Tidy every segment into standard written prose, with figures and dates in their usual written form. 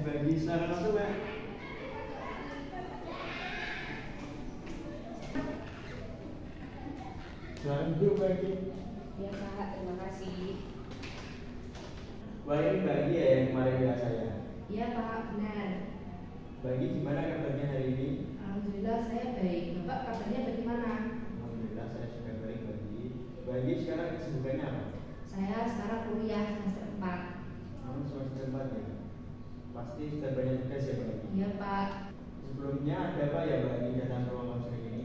bagi silakan masuk, Mbak. Silakan duduk, bagi. Ya Pak, terima kasih. Wah, ini bagi ya yang kemarin bilang saya. Iya Pak, benar. Bagi gimana kabarnya hari ini? Alhamdulillah saya baik. Bapak kabarnya bagaimana? Alhamdulillah saya sudah baik, Bagi. Bagi sekarang kesibukannya apa? Saya sekarang kuliah semester 4. Kamu semester 4 ya? Pasti sudah banyak tugas ya, Bagi? Iya Pak. Sebelumnya ada apa ya, Bagi datang ke ruang konseling ini?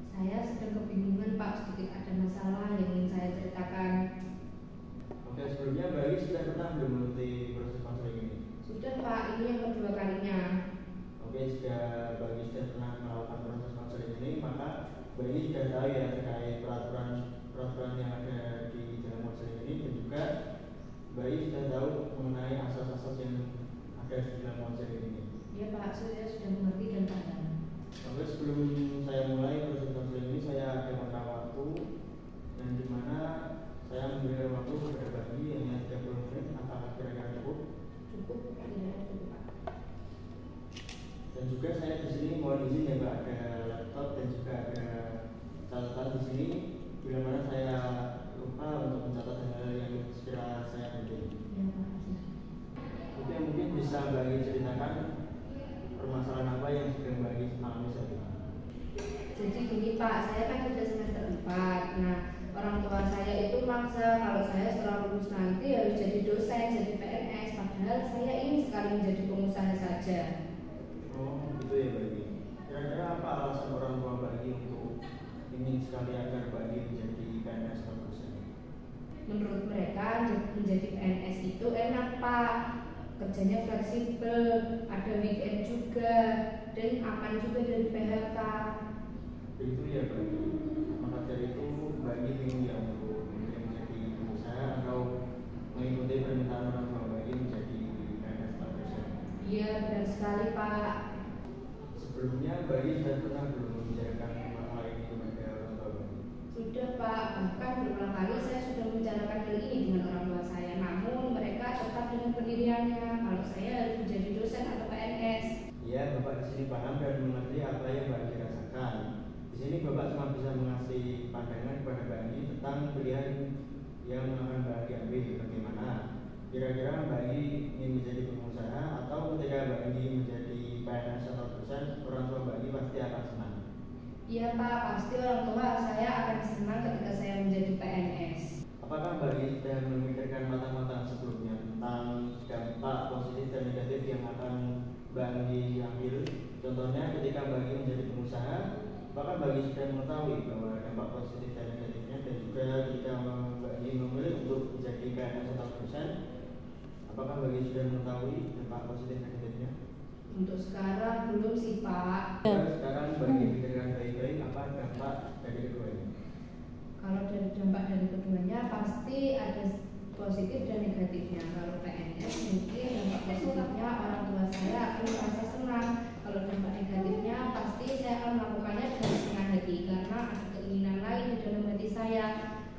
Saya sedang kebingungan Pak, sedikit ada masalah yang ingin saya ceritakan. Oke, sebelumnya Bagi sudah pernah belum mengikuti proses konseling ini? Sudah Pak, ini yang kedua kalinya. Oke, Bagi sudah pernah melakukan proses konseling ini, maka Bagi sudah tahu ya terkait peraturan yang ada di dalam konseling ini, dan juga Bagi sudah tahu mengenai asas-asas yang ada di dalam konseling ini. Iya Pak, saya sudah mengerti dan paham. Oke, sebelum saya mulai proses konseling ini, saya ada makan waktu dan dimana saya memberikan waktu kepada Bagi hanya 30 menit. Apakah kira-kira cukup? Cukup, tidak cukup Pak. Dan juga saya di sini mohon izin ya Mbak, ada laptop dan juga ada catatan di sini. Bila mana saya lupa untuk mencatat hal-hal yang sekira saya penting. Ya Pak. Oke, mungkin bisa Bagi ceritakan permasalahan apa yang sedang Bagi alami saat ini. Jadi gini Pak, saya kan sudah semester 4. Nah, orang tua saya itu maksa kalau saya setelah lulus nanti harus jadi dosen, jadi PNS. Padahal saya ingin sekali menjadi pengusaha saja. Oh, gitu ya Bagi. Kira-kira apa alasan orang tua Bagi untuk ingin sekali agar Bagi menjadi PNS atau dosen? Menurut mereka menjadi PNS itu enak Pak, kerjanya fleksibel, ada weekend juga, dan aman juga dari PHK. Begitu ya Bagi. Maka dari itu Bagi ingin ya untuk menjadi pengusaha atau mengikuti permintaan orang tua Bagi menjadi PNS atau dosen. Iya benar sekali Pak. Sebelumnya Bagi sudah pernah belum membicarakan masalah ini kepada orang tua Bagi? Sudah Pak, bahkan berulang kali saya sudah membicarakan hal ini dengan orang tua saya. Namun mereka tetap dengan pendiriannya kalau saya harus menjadi dosen atau PNS. Iya, Bapak di sini paham dan mengerti apa yang Bagi rasakan. Di sini Bapak cuma bisa mengasih pandangan kepada Bagi tentang pilihan yang akan Bagi ambil. Bagaimana? Kira-kira Bagi ingin menjadi pengusaha atau ketika Bagi menjadi PNS atau dosen, orang tua Bagi pasti akan senang. Iya Pak, pasti orang tua saya akan senang ketika saya menjadi PNS. Apakah Bagi sudah memikirkan matang-matang sebelumnya tentang dampak positif dan negatif yang akan Bagi ambil? Contohnya ketika Bagi menjadi pengusaha, apakah Bagi sudah mengetahui bahwa dampak positif dan negatifnya, dan juga ketika Bagi memilih untuk menjadi PNS atau dosen, apakah Bagi sudah mengetahui dampak positif dan negatifnya? Untuk sekarang belum sih Pak. Sekarang Bagi pikirkan baik-baik apa dampak dari keduanya. Kalau dari dampak dari keduanya pasti ada positif dan negatifnya. Kalau PNS mungkin dampak positifnya orang tua saya akan merasa senang. Kalau dampak negatifnya pasti saya akan melakukannya dengan senang hati karena ada keinginan lain di dalam hati saya.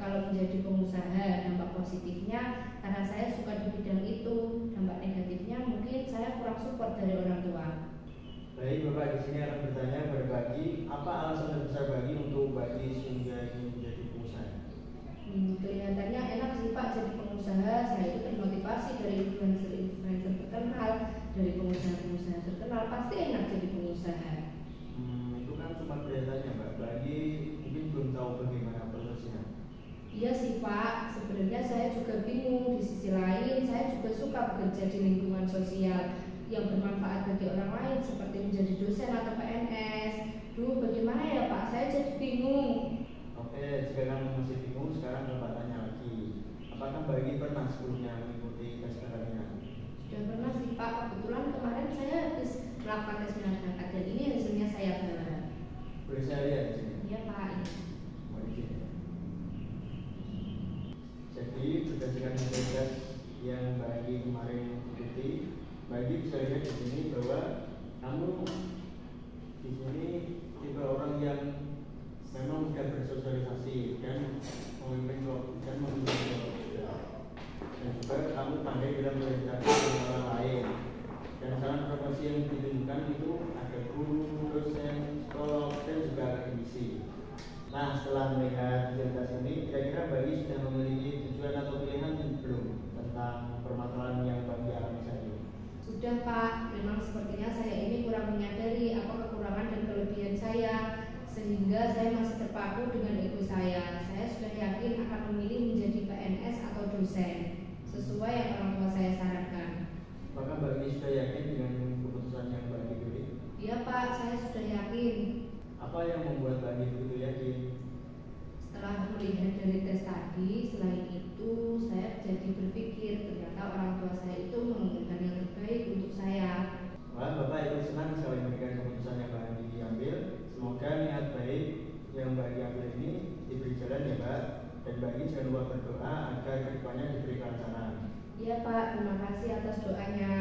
Kalau menjadi pengusaha, dampak positifnya karena saya suka di bidang itu. Dampak negatifnya mungkin saya kurang support dari orang tua. Baik, Bapak di sini akan bertanya kepada Bagi, apa alasan terbesar Bagi untuk Bagi sehingga ingin menjadi pengusaha? Kelihatannya enak sih Pak jadi pengusaha. Saya itu termotivasi dari influencer terkenal, dari pengusaha-pengusaha terkenal. Pasti enak jadi pengusaha. Itu kan cuma kelihatannya Mbak. Bagi mungkin belum tahu bagaimana prosesnya. Iya sih Pak, sebenarnya saya juga bingung. Di sisi lain saya juga suka bekerja di lingkungan sosial yang bermanfaat bagi orang lain seperti menjadi dosen atau PNS. Duh, bagaimana ya Pak? Saya jadi bingung. Oke, jika kamu masih bingung, sekarang Bapak tanya lagi. Apakah Bagi pernah sebelumnya mengikuti tes karantina? Sudah pernah sih Pak, kebetulan kemarin saya habis melakukan tes minat bakat dan ini hasilnya saya bawa. Boleh saya lihat di sini? Iya Pak. Mohon izin. Jadi berdasarkan hasil tes yang Bagi kemarin ikuti, Bagi bisa lihat di sini bahwa kamu di sini tipe orang yang memang sudah bersosialisasi dan memimpin kelompok, dan juga kamu pandai dalam mengerjakan orang lain. Dan saran profesi yang ditunjukkan itu ada guru, dosen, psikolog, dan juga akademisi. Nah, setelah melihat identitas ini, kira-kira Bagi sudah memiliki tujuan atau pilihan belum tentang permasalahan yang Bagi alami saat ini? Sudah Pak, memang sepertinya saya ini kurang menyadari apa kekurangan dan kelebihan saya, sehingga saya masih terpaku dengan ego saya. Saya sudah yakin akan memilih menjadi PNS atau dosen, sesuai yang orang tua saya sarankan. Apakah Bagi sudah yakin dengan keputusan yang Bagi pilih? Iya Pak, saya sudah yakin. Apa yang membuat Bagi begitu yakin? Setelah melihat dari tes tadi, selain itu saya jadi berpikir ternyata orang tua saya itu menginginkan yang terbaik untuk saya. Wah, Bapak ikut senang sekali memberikan keputusan yang Bagi ambil. Semoga niat baik yang Bagi ambil ini diberi jalan ya Pak. Dan Bagi jangan lupa berdoa agar kedepannya diberi kelancaran. Iya Pak, terima kasih atas doanya.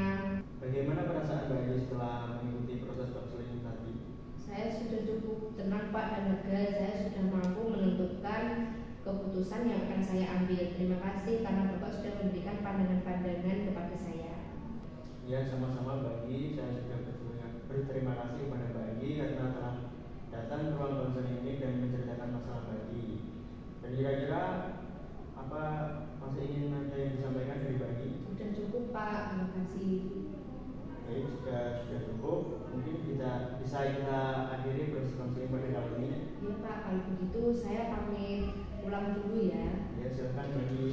Bagaimana perasaan Bagi setelah mengikuti proses konseling tadi? Saya sudah cukup tenang Pak dan lega. Saya sudah mampu menentukan keputusan yang akan saya ambil. Terima kasih karena Bapak sudah memberikan pandangan-pandangan kepada saya. Ya, sama-sama Bagi. Saya sudah berterima kasih kepada Bagi karena telah datang ke ruang konseling ini dan menceritakan masalah Bagi. Dan kira-kira apa masih ingin ada yang disampaikan dari Bagi? Sudah cukup Pak, terima kasih. Baik, sudah cukup. Mungkin bisa kita akhiri proses konseling pada kali ini. Iya Pak, kalau begitu saya pamit pulang dulu ya. Ya, silakan Bagi.